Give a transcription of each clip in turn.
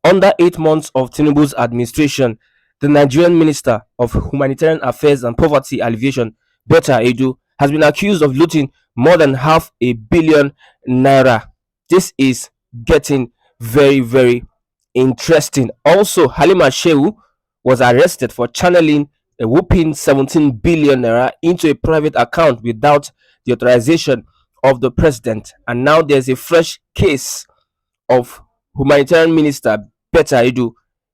Under 8 months of Tinubu's administration, the Nigerian Minister of Humanitarian Affairs and Poverty Alleviation, Betta, has been accused of looting more than half a billion naira. This is getting very, very interesting. Also, Halima Shehu was arrested for channeling a whopping 17 billion naira into a private account without the authorization of the president. And now there's a fresh case of Humanitarian Minister Betta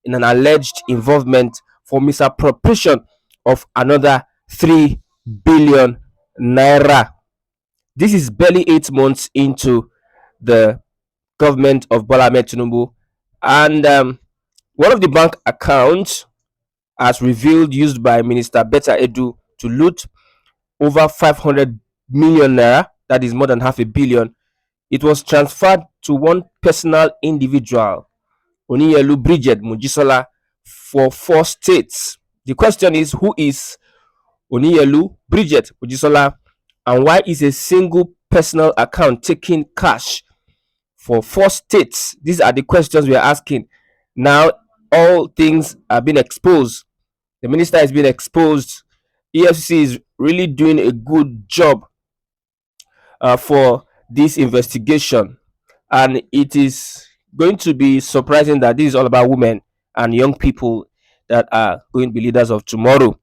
in an alleged involvement for misappropriation of another 3 billion naira. This is barely 8 months into the government of Bola Ahmed Tinubu, and one of the bank accounts, as revealed, used by Minister Betta to loot over 500 million naira, that is more than half a billion. It was transferred to one personal individual, Oniyelu Bridget Mujisola, for 4 states. The question is, who is Oniyelu Bridget Mujisola, and why is a single personal account taking cash for 4 states? These are the questions we are asking. Now, all things are being exposed. The minister is being exposed. EFCC is really doing a good job for this investigation, and it is going to be surprising that this is all about women and young people that are going to be leaders of tomorrow.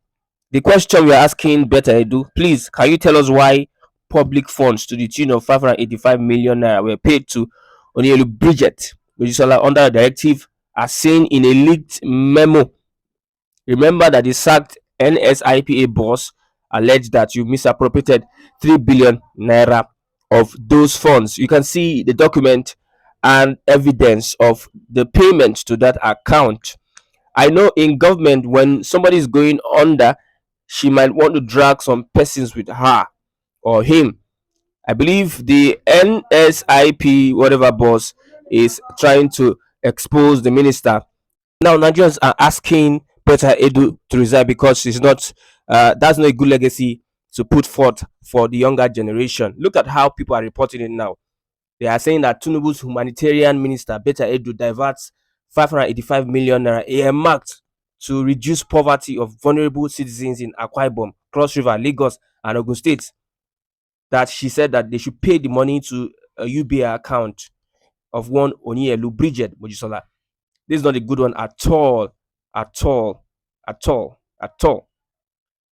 The question we are asking Betta, please, can you tell us why public funds to the tune of 585 million naira were paid to Onielu Bridget Mojisola under a directive, as seen in a leaked memo? Remember that the sacked NSIPA boss alleged that you misappropriated 3 billion naira of those funds. You can see the document and evidence of the payment to that account. I know in government, when somebody is going under, she might want to drag some persons with her or him. I believe the NSIP, whatever boss, is trying to expose the minister. Now, Nigerians are asking Betta to resign because she's not, that's not a good legacy to put forth for the younger generation. Look at how people are reporting it now. They are saying that Tinubu's humanitarian minister, Betta diverts 585 million naira earmarked to reduce poverty of vulnerable citizens in Akwa Ibom, Cross River, Lagos, and Ogun State. That she said that they should pay the money to a UBA account of one Oniyelu Bridget Mojisola. This is not a good one at all, at all, at all, at all.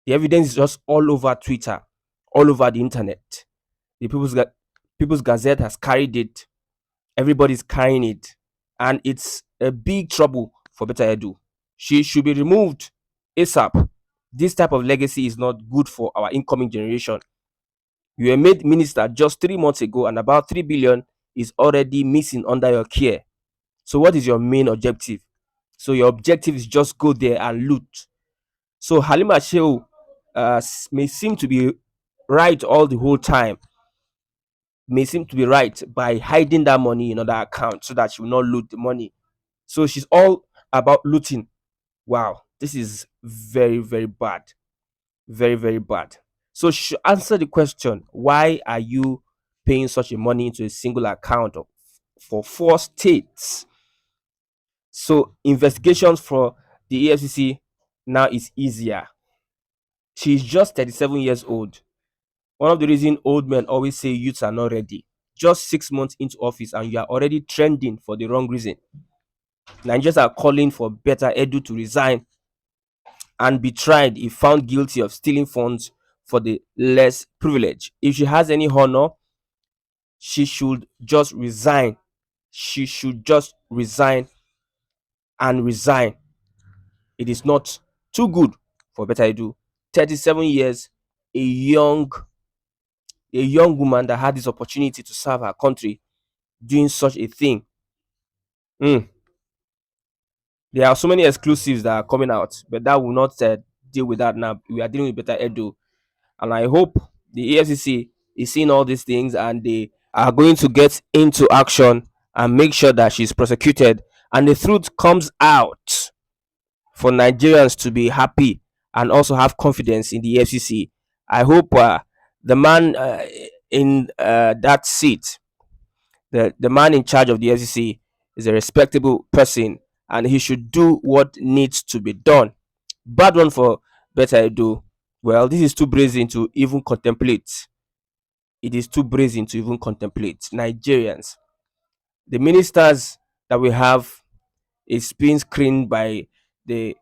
The evidence is just all over Twitter, all over the internet. The People's Gazette has carried it. Everybody's carrying it, and it's a big trouble for Betta. She should be removed ASAP. This type of legacy is not good for our incoming generation. You were made minister just 3 months ago, and about 3 billion is already missing under your care. So what is your main objective? So your objective is just go there and loot. So Halima Shehu may seem to be right all the whole time, may seem to be right by hiding that money in other accounts so that she will not loot the money. So she's all about looting. Wow, this is very, very bad. Very, very bad. So she should answer the question, why are you paying such a money into a single account for 4 states? So investigations for the EFCC now is easier. She's just 37 years old. One of the reasons old men always say youths are not ready. Just 6 months into office and you are already trending for the wrong reason. Nigerians are calling for Betta to resign and be tried if found guilty of stealing funds for the less privileged. If she has any honor, she should just resign. She should just resign and resign. It is not too good for Betta 37 years, a young woman that had this opportunity to serve her country, doing such a thing. There are so many exclusives that are coming out, but that will not deal with that now. We are dealing with Betta, and I hope the EFCC is seeing all these things and they are going to get into action and make sure that she's prosecuted and the truth comes out for Nigerians to be happy and also have confidence in the EFCC. I hope the man in that seat, the man in charge of the EFCC, is a respectable person and he should do what needs to be done. Bad one for Betta Edo. Well, this is too brazen to even contemplate. It is too brazen to even contemplate. Nigerians, the ministers that we have is being screened by the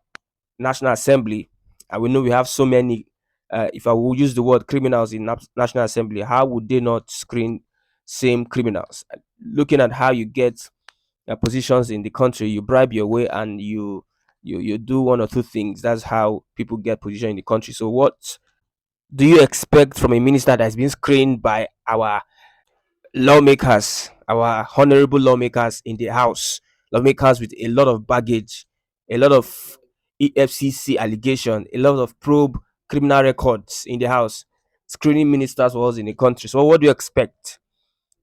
National Assembly, and we know we have so many. If I will use the word criminals in National Assembly, how would they not screen same criminals? Looking at how you get positions in the country, you bribe your way and you do one or two things. That's how people get position in the country. So what do you expect from a minister that's been screened by our lawmakers, our honorable lawmakers in the house, lawmakers with a lot of baggage, a lot of EFCC allegation, a lot of probe criminal records in the house, screening ministers was in the country? So what do you expect?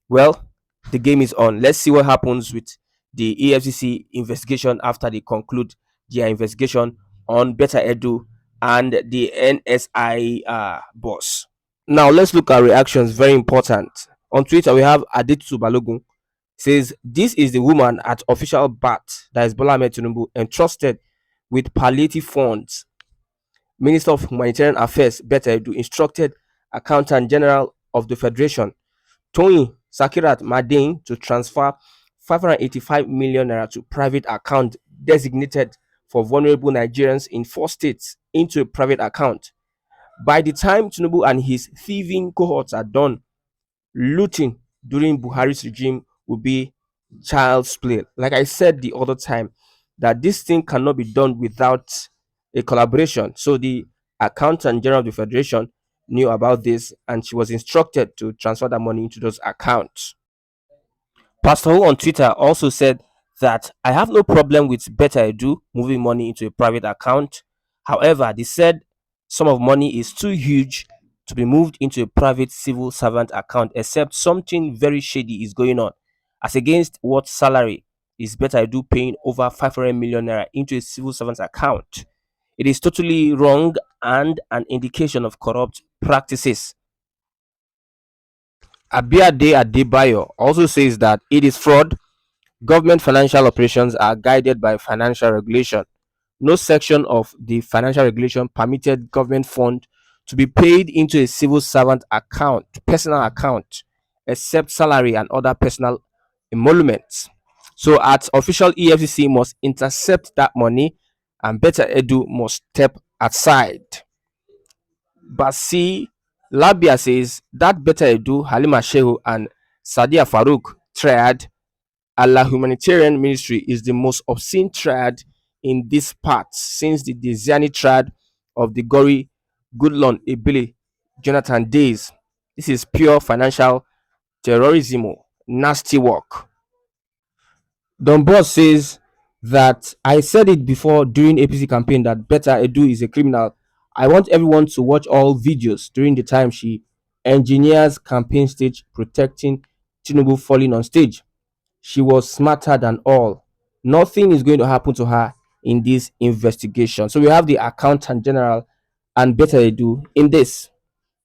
Well, the game is on. Let's see what happens with the EFCC investigation after they conclude their investigation on Betta Edu and the NSI boss. Now let's look at reactions. Very important. On Twitter, we have Adetu Balogun says this is the woman at official bat, that is Bola Ahmed Tinubu, entrusted with palliative funds. Minister of Humanitarian Affairs Betta Edu instructed Accountant General of the Federation Tony Sakirat Madin to transfer 585 million naira to private account designated for vulnerable Nigerians in 4 states into a private account. By the time Tinubu and his thieving cohorts are done, looting during Buhari's regime will be child's play. Like I said the other time, that this thing cannot be done without a collaboration. So the accountant general of the federation knew about this and she was instructed to transfer that money into those accounts. Pastor Who on Twitter also said that I have no problem with Betta Edu moving money into a private account. However, they said sum of money is too huge to be moved into a private civil servant account, except something very shady is going on. As against what salary is Betta Edu paying over 500 million naira into a civil servant's account? It is totally wrong and an indication of corrupt practices. Abiade Adebayo also says that it is fraud. Government financial operations are guided by financial regulation. No section of the financial regulation permitted government fund to be paid into a civil servant account, personal account, except salary and other personal emoluments. So, at official EFCC must intercept that money, and Betta Edu must step aside. Basi Labia says that Betta Edu, Halima Shehu, and Sadia Farouk triad Allah Humanitarian Ministry is the most obscene triad in this part since the Diziani triad of the Gori Goodlon Ebele Jonathan days. This is pure financial terrorism, nasty work. Don Boss says that I said it before during APC campaign that Betta Edu is a criminal. I want everyone to watch all videos during the time she engineers campaign stage protecting Tinubu falling on stage. She was smarter than all. Nothing is going to happen to her in this investigation. So we have the accountant general and Betta Edu in this.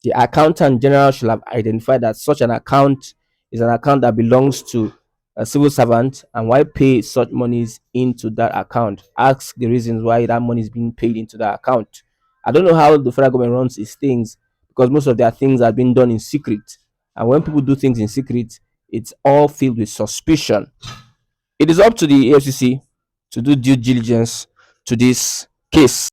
The accountant general should have identified that such an account is an account that belongs to a civil servant, and why pay such monies into that account. Ask the reasons why that money is being paid into that account. I don't know how the federal government runs its things, because most of their things are being done in secret. And when people do things in secret, it's all filled with suspicion. It is up to the AFCC to do due diligence to this case.